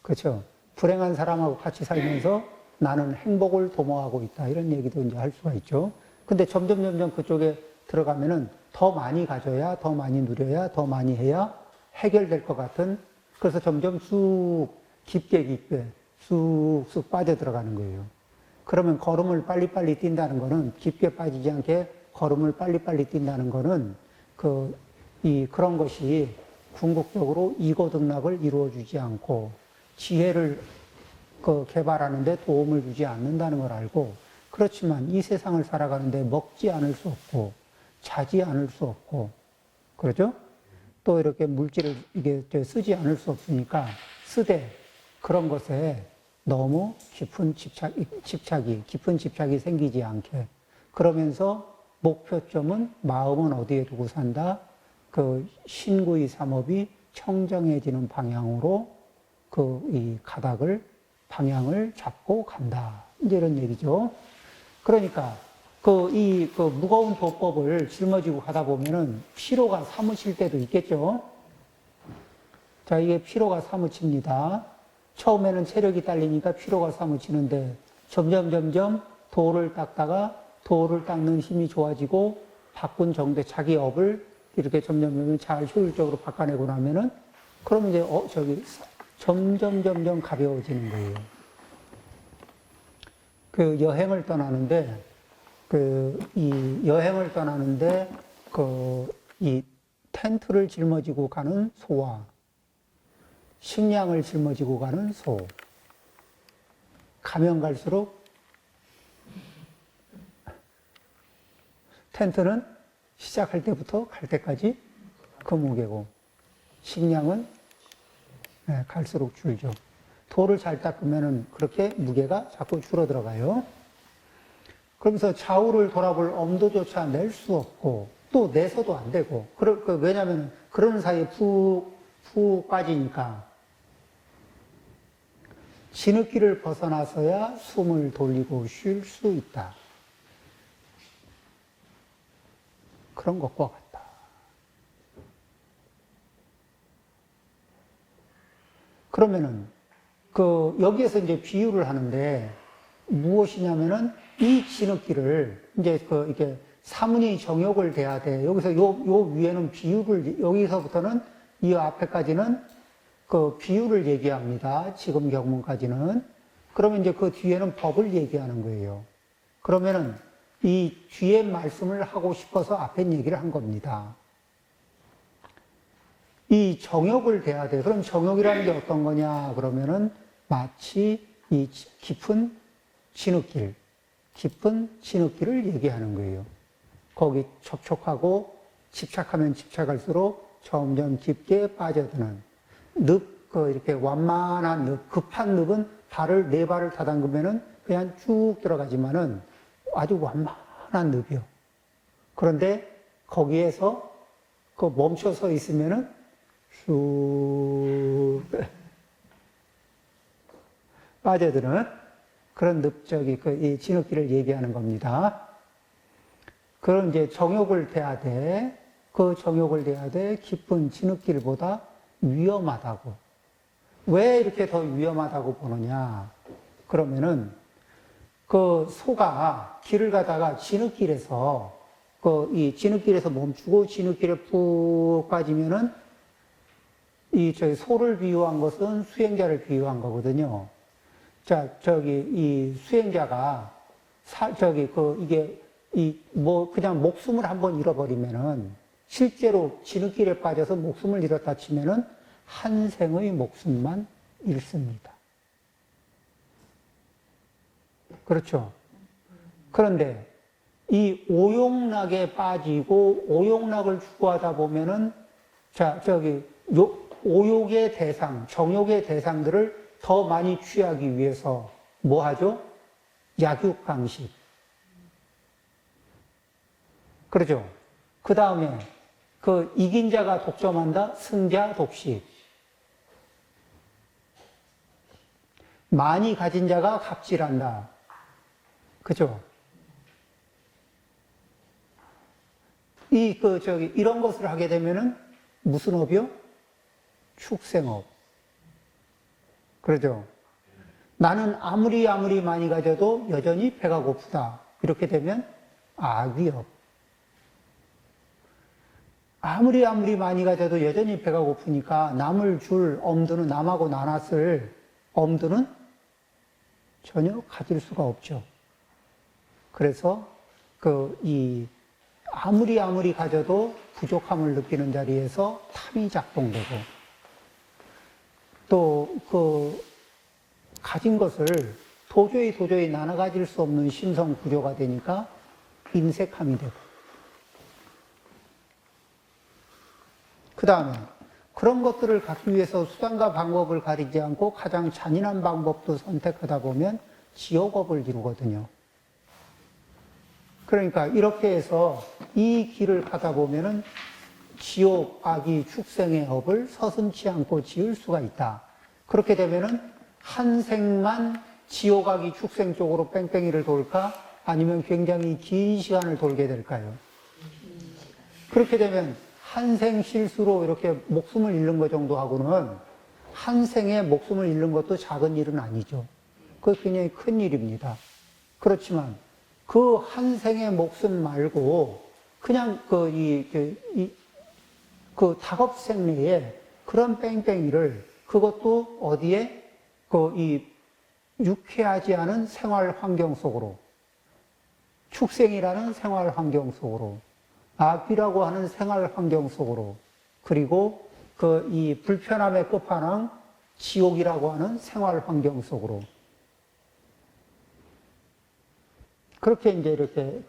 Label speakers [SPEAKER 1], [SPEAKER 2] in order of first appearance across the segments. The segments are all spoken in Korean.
[SPEAKER 1] 그렇죠. 불행한 사람하고 같이 살면서 나는 행복을 도모하고 있다. 이런 얘기도 이제 할 수가 있죠. 근데 점점 그쪽에 들어가면은 더 많이 가져야, 더 많이 누려야, 더 많이 해야 해결될 것 같은, 그래서 점점 쑥 깊게 쑥 빠져 들어가는 거예요. 그러면 걸음을 빨리빨리 뛴다는 거는, 깊게 빠지지 않게 걸음을 빨리빨리 뛴다는 거는 그런 것이 궁극적으로 이고등락을 이루어주지 않고 지혜를 개발하는데 도움을 주지 않는다는 걸 알고, 그렇지만 이 세상을 살아가는데 먹지 않을 수 없고 자지 않을 수 없고, 그러죠? 또 이렇게 물질을 이게 쓰지 않을 수 없으니까 쓰되 그런 것에 너무 깊은 집착이 생기지 않게, 그러면서 목표점은 마음은 어디에 두고 산다? 그 신구의 삼업이 청정해지는 방향으로 이 방향을 잡고 간다. 이제 이런 얘기죠. 그러니까 그 무거운 도법을 짊어지고 가다 보면은 피로가 사무칠 때도 있겠죠. 자, 이게 피로가 사무칩니다. 처음에는 체력이 딸리니까 피로가 사무치는데 점점 도를 닦다가 도를 닦는 힘이 좋아지고 바꾼 정대 자기 업을 이렇게 점점 잘 효율적으로 바꿔내고 나면은, 그러면 이제 점점 가벼워지는 거예요. 여행을 떠나는데 이 텐트를 짊어지고 가는 소와 식량을 짊어지고 가는 소, 가면 갈수록 텐트는 시작할 때부터 갈 때까지 그 무게고, 식량은 갈수록 줄죠. 돌을 잘 닦으면은 그렇게 무게가 자꾸 줄어들어가요. 그러면서 좌우를 돌아볼 엄두조차 낼 수 없고, 또 내서도 안 되고, 왜냐면 그런 사이에 푹 빠지니까. 진흙길을 벗어나서야 숨을 돌리고 쉴 수 있다. 그런 것과 같다. 그러면은 여기에서 이제 비유를 하는데 무엇이냐면은 이 진흙길을 이제 이렇게 사문이 정욕을 대야 돼. 여기서 요 위에는 비유를, 여기서부터는 이 앞에까지는 비유를 얘기합니다. 지금 경문까지는. 그러면 이제 그 뒤에는 법을 얘기하는 거예요. 그러면은 이 뒤에 말씀을 하고 싶어서 앞에 얘기를 한 겁니다. 이 정욕을 대야 돼. 그럼 정욕이라는 게 어떤 거냐? 그러면은 마치 이 깊은 진흙길을 얘기하는 거예요. 거기 촉촉하고 집착하면 집착할수록 점점 깊게 빠져드는 이렇게 완만한 늪, 급한 늪은 네 발을 다담그면은 그냥 쭉 들어가지만은 아주 완만한 늪이요. 그런데 거기에서 멈춰서 있으면은 쑥 빠져드는 그런 늪적이 이 진흙길을 얘기하는 겁니다. 그런 이제 정욕을 대야 돼. 그 정욕을 대야 돼. 깊은 진흙길보다 위험하다고. 왜 이렇게 더 위험하다고 보느냐? 그러면은 소가 길을 가다가 진흙길에서 이 진흙길에서 멈추고 진흙길에 푹 빠지면은 소를 비유한 것은 수행자를 비유한 거거든요. 자, 이 수행자가 그냥 목숨을 한번 잃어버리면은, 실제로 진흙길에 빠져서 목숨을 잃었다 치면은 한 생의 목숨만 잃습니다. 그렇죠. 그런데 이 오욕락에 빠지고 오욕락을 추구하다 보면은, 오욕의 대상, 정욕의 대상들을 더 많이 취하기 위해서 뭐 하죠? 약육강식. 그렇죠. 그 다음에 이긴 자가 독점한다? 승자 독식. 많이 가진 자가 갑질한다. 그죠? 이런 것을 하게 되면은 무슨 업이요? 축생업. 그러죠. 나는 아무리 많이 가져도 여전히 배가 고프다. 이렇게 되면 악이요. 아무리 많이 가져도 여전히 배가 고프니까 남을 줄 엄두는, 남하고 나눴을 엄두는 전혀 가질 수가 없죠. 그래서 아무리 가져도 부족함을 느끼는 자리에서 탐이 작동되고, 또 가진 것을 도저히 나눠 가질 수 없는 심성 구조가 되니까 인색함이 되고, 그 다음에 그런 것들을 갖기 위해서 수단과 방법을 가리지 않고 가장 잔인한 방법도 선택하다 보면 지옥업을 이루거든요. 그러니까 이렇게 해서 이 길을 가다 보면은 지옥, 악이, 축생의 업을 서슴지 않고 지을 수가 있다. 그렇게 되면은 한 생만 지옥, 악이, 축생 쪽으로 뺑뺑이를 돌까? 아니면 굉장히 긴 시간을 돌게 될까요? 그렇게 되면 한 생 실수로 이렇게 목숨을 잃는 것 정도 하고는 한 생에 목숨을 잃는 것도 작은 일은 아니죠. 그거 굉장히 큰 일입니다. 그렇지만 그 한 생의 목숨 말고 그냥 다급생 내에 그런 뺑뺑이를, 그것도 어디에 이 유쾌하지 않은 생활 환경 속으로, 축생이라는 생활 환경 속으로, 악이라고 하는 생활 환경 속으로, 그리고 이 불편함의 끝판왕 지옥이라고 하는 생활 환경 속으로, 그렇게 이제 이렇게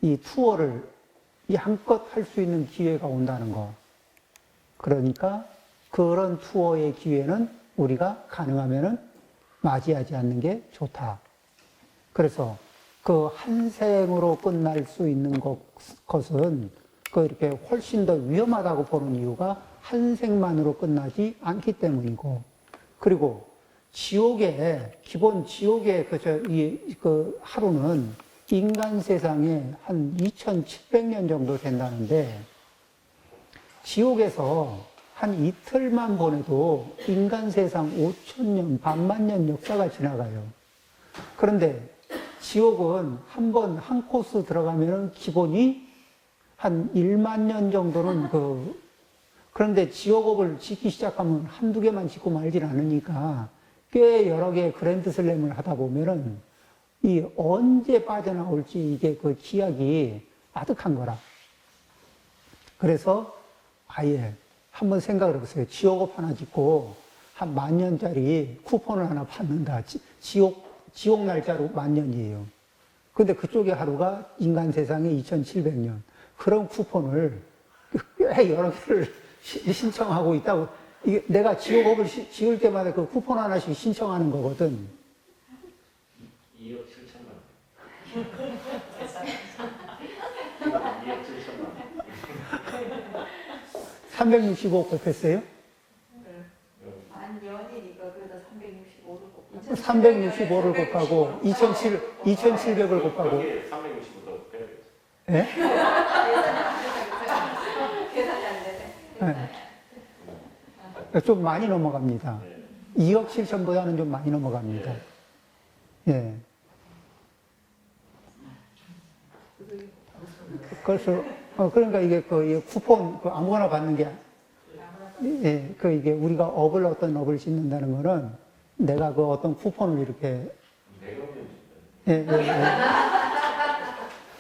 [SPEAKER 1] 이 투어를 한껏 할 수 있는 기회가 온다는 거. 그러니까 그런 투어의 기회는 우리가 가능하면은 맞이하지 않는 게 좋다. 그래서 그 한 생으로 끝날 수 있는 것은 이렇게 훨씬 더 위험하다고 보는 이유가 한 생만으로 끝나지 않기 때문이고, 그리고 기본 지옥의 하루는 인간 세상에 한 2700년 정도 된다는데, 지옥에서 한 이틀만 보내도 인간 세상 5000년, 반만년 역사가 지나가요. 그런데 지옥은 한 코스 들어가면 기본이 한 1만 년 정도는 그런데 지옥업을 짓기 시작하면 한두 개만 짓고 말질 않으니까 꽤 여러 개 그랜드 슬램을 하다 보면은 이 언제 빠져나올지 이게 기약이 아득한 거라. 그래서 아예 한번 생각을 해보세요. 지옥업 하나 짓고 한 10,000년짜리 쿠폰을 하나 받는다. 지옥 날짜로 10,000년이에요. 근데 그쪽의 하루가 인간 세상에 2700년. 그런 쿠폰을 꽤 여러 개를 신청하고 있다고. 이게 내가 지옥업을 지을 때마다 그 쿠폰 하나씩 신청하는 거거든.
[SPEAKER 2] 2억 7천만. 2억 7천만.
[SPEAKER 1] 365 곱했어요?
[SPEAKER 3] 만 년이니까 그래도 365를
[SPEAKER 1] 365를 곱하고 2700을 곱하고.
[SPEAKER 2] 365도 빼야겠어.
[SPEAKER 1] 예?
[SPEAKER 3] 계산이 안 되네.
[SPEAKER 1] 네. 좀 많이 넘어갑니다. 2억 7천보다는 좀 많이 넘어갑니다. 예. 그래서, 그러니까 이게 이 쿠폰 아무거나 받는 게, 예, 이게 우리가 어떤 업을 짓는다는 거는 내가 어떤 쿠폰을 이렇게. 예, 예, 예.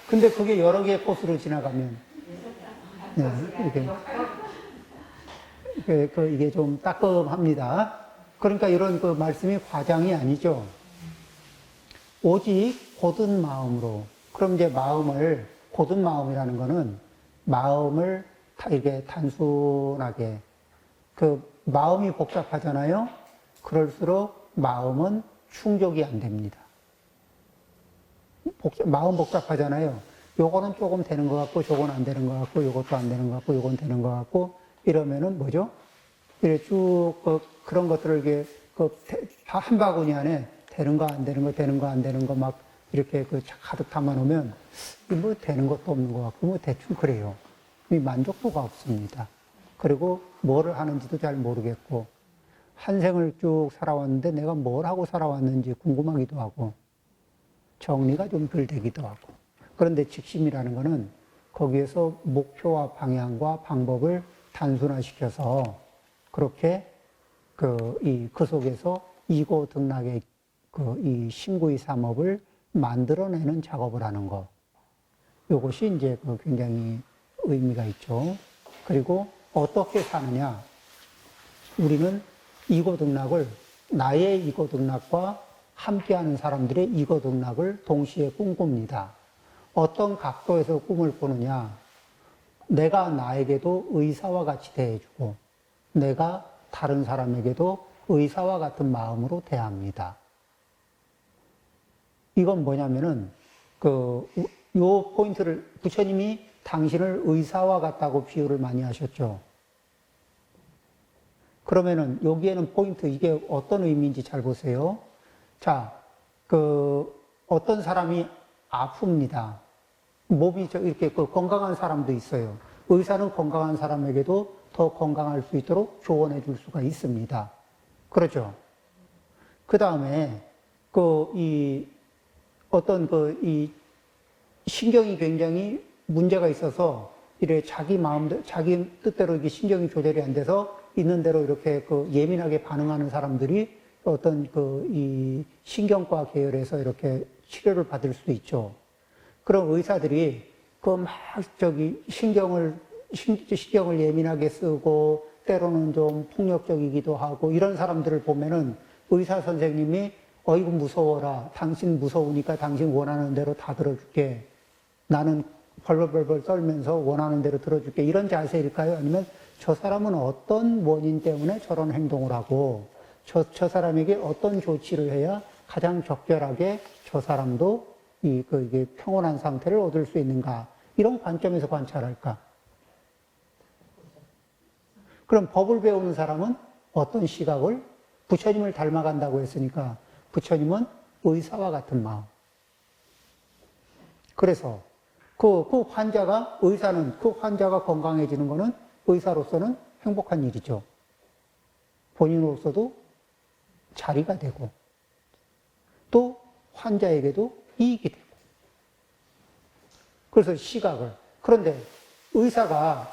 [SPEAKER 1] 근데 그게 여러 개의 코스로 지나가면, 이게 좀 따끔합니다. 그러니까 이런 말씀이 과장이 아니죠. 오직 곧은 마음으로. 그럼 이제 곧은 마음이라는 거는 마음을 이렇게 단순하게, 마음이 복잡하잖아요. 그럴수록 마음은 충족이 안 됩니다. 마음 복잡하잖아요. 요거는 조금 되는 것 같고, 저건 안 되는 것 같고, 요것도 안 되는 것 같고, 요건 되는 것 같고, 이러면은 뭐죠? 이렇게 쭉 그런 것들을 이렇게 한 바구니 안에 되는 거, 안 되는 거, 되는 거, 안 되는 거 막 이렇게 가득 담아 놓으면 뭐 되는 것도 없는 것 같고, 뭐 대충 그래요. 이 만족도가 없습니다. 그리고 뭐를 하는지도 잘 모르겠고, 한 생을 쭉 살아왔는데 내가 뭘 하고 살아왔는지 궁금하기도 하고 정리가 좀 덜 되기도 하고. 그런데 직심이라는 거는 거기에서 목표와 방향과 방법을 단순화시켜서 그렇게 그 속에서 이고등락의 이 신구의 삼업을 만들어내는 작업을 하는 거. 이것이 이제 굉장히 의미가 있죠. 그리고 어떻게 사느냐. 우리는 이고등락을 나의 이고등락과 함께하는 사람들의 이고등락을 동시에 꿈꿉니다. 어떤 각도에서 꿈을 꾸느냐. 내가 나에게도 의사와 같이 대해주고 내가 다른 사람에게도 의사와 같은 마음으로 대합니다. 이건 뭐냐면은 요 포인트를 부처님이 당신을 의사와 같다고 비유를 많이 하셨죠. 그러면은 여기에는 포인트 이게 어떤 의미인지 잘 보세요. 자, 어떤 사람이 아픕니다. 몸이 이렇게 건강한 사람도 있어요. 의사는 건강한 사람에게도 더 건강할 수 있도록 조언해 줄 수가 있습니다. 그렇죠? 그 다음에, 이 신경이 굉장히 문제가 있어서, 이래 자기 뜻대로 이게 신경이 조절이 안 돼서 있는 대로 이렇게 예민하게 반응하는 사람들이 어떤 이 신경과 계열에서 이렇게 치료를 받을 수도 있죠. 그런 의사들이 신경을 예민하게 쓰고 때로는 좀 폭력적이기도 하고 이런 사람들을 보면은 의사 선생님이 어이구 무서워라. 당신 무서우니까 당신 원하는 대로 다 들어줄게. 나는 벌벌벌 떨면서 원하는 대로 들어줄게. 이런 자세일까요? 아니면 저 사람은 어떤 원인 때문에 저런 행동을 하고 저 사람에게 어떤 조치를 해야 가장 적절하게 저 사람도 이게 평온한 상태를 얻을 수 있는가? 이런 관점에서 관찰할까? 그럼 법을 배우는 사람은 어떤 시각을? 부처님을 닮아간다고 했으니까 부처님은 의사와 같은 마음. 그래서 환자가 건강해지는 것은 의사로서는 행복한 일이죠. 본인으로서도 자리가 되고 또 환자에게도 이익이 되고. 그래서 그런데 의사가,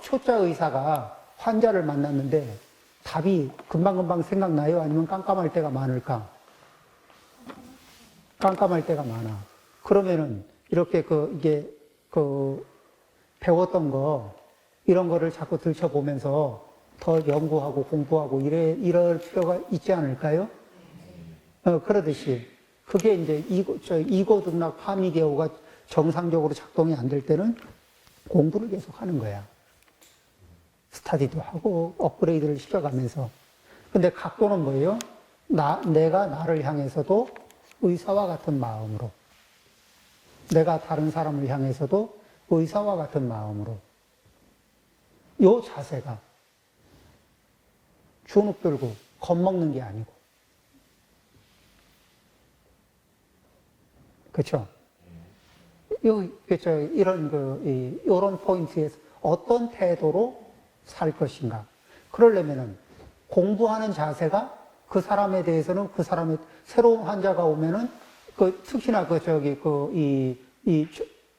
[SPEAKER 1] 초짜 의사가 환자를 만났는데 답이 금방금방 생각나요? 아니면 깜깜할 때가 많을까? 깜깜할 때가 많아. 그러면은 이렇게 배웠던 이런 거를 자꾸 들춰보면서 더 연구하고 공부하고 이럴 필요가 있지 않을까요? 그러듯이 그게 이제 이고등락 파미계호가 정상적으로 작동이 안 될 때는 공부를 계속 하는 거야. 스터디도 하고 업그레이드를 시켜가면서. 근데 각도는 뭐예요? 내가 나를 향해서도 의사와 같은 마음으로. 내가 다른 사람을 향해서도 의사와 같은 마음으로. 요 자세가 주눅 들고 겁먹는 게 아니고. 그렇죠? 이런 포인트에서 어떤 태도로 살 것인가. 그러려면은 공부하는 자세가 그 사람에 대해서는 새로운 환자가 오면은 특히나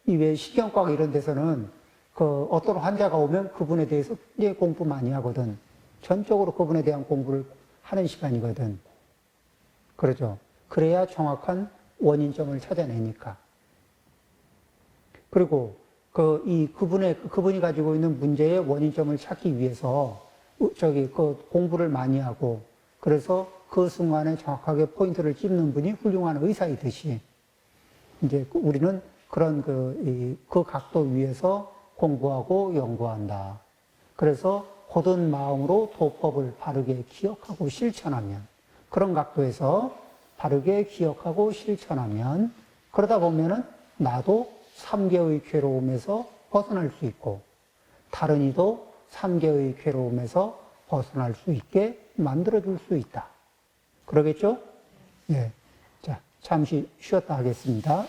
[SPEAKER 1] 왜 신경과학 이런 데서는 어떤 환자가 오면 그분에 대해서 이제 공부 많이 하거든. 전적으로 그분에 대한 공부를 하는 시간이거든. 그러죠. 그래야 정확한 원인점을 찾아내니까. 그리고 그분이 가지고 있는 문제의 원인점을 찾기 위해서 공부를 많이 하고 그래서 그 순간에 정확하게 포인트를 찝는 분이 훌륭한 의사이듯이 이제 우리는 그런 그 각도 위에서 공부하고 연구한다. 그래서 고든 마음으로 도법을 바르게 기억하고 실천하면 그런 각도에서 바르게 기억하고 실천하면 그러다 보면은 나도 3개의 괴로움에서 벗어날 수 있고 다른 이도 3개의 괴로움에서 벗어날 수 있게 만들어줄 수 있다. 그러겠죠? 예. 자, 잠시 쉬었다 하겠습니다.